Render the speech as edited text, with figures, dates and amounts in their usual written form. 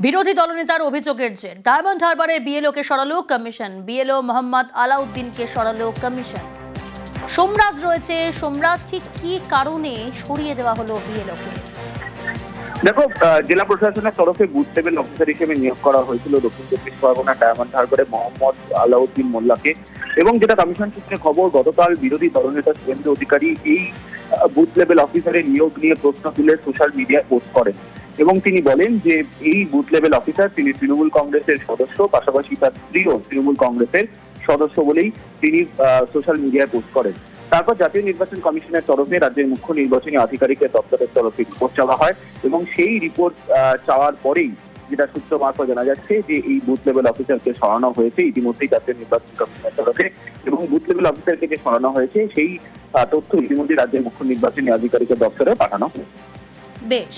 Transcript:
বিরোধী দলনেতার অভিযোগের জের ডায়মন্ড হারবারে বিএলওকে সরালো কমিশন। বিএলও মোহাম্মদ আলাউদ্দিনকে সরালো কমিশন। সোমরাজ রয়েছে। সোমরাজ, ঠিক কি কারণে সরিয়ে দেওয়া হলো বিএলওকে? দেখো, জেলা প্রশাসনের তরফে বুথ লেভেল অফিসার হিসেবে নিয়োগ করা হয়েছিল দক্ষিণ চব্বিশ পরগনা ডায়মন্ড হারবারে মোহাম্মদ আলাউদ্দিন মোল্লাকে। এবং যেটা কমিশন সূত্রে খবর, গতকাল বিরোধী দলনেতা শুভেন্দু অধিকারী এই বুথ লেভেল অফিসারের নিয়োগ নিয়ে প্রশ্ন তুলে সোশ্যাল মিডিয়ায় পোস্ট করেন এবং তিনি বলেন যে এই বুথ লেভেল অফিসার তিনি তৃণমূল কংগ্রেসের সদস্য, পাশাপাশি তার স্ত্রীও তৃণমূল কংগ্রেসের সদস্য বলেই তিনি সোশ্যাল মিডিয়ায় পোস্ট করেন। তারপর জাতীয় নির্বাচন কমিশনের তরফে রাজ্যের মুখ্য নির্বাচনী আধিকারিকের দপ্তরের তরফে রিপোর্ট চাওয়া হয় এবং সেই রিপোর্ট চাওয়ার পরেই যেটা সূত্র মারফত জানা যাচ্ছে যে এই বুথ লেভেল অফিসারকে সরানো হয়েছে ইতিমধ্যেই জাতীয় নির্বাচন কমিশনের তরফে। এবং বুথ লেভেল অফিসারকে যে সরানো হয়েছে সেই তথ্য ইতিমধ্যে রাজ্যের মুখ্য নির্বাচনী আধিকারিকের দপ্তরে পাঠানো হয়েছে। বেশ।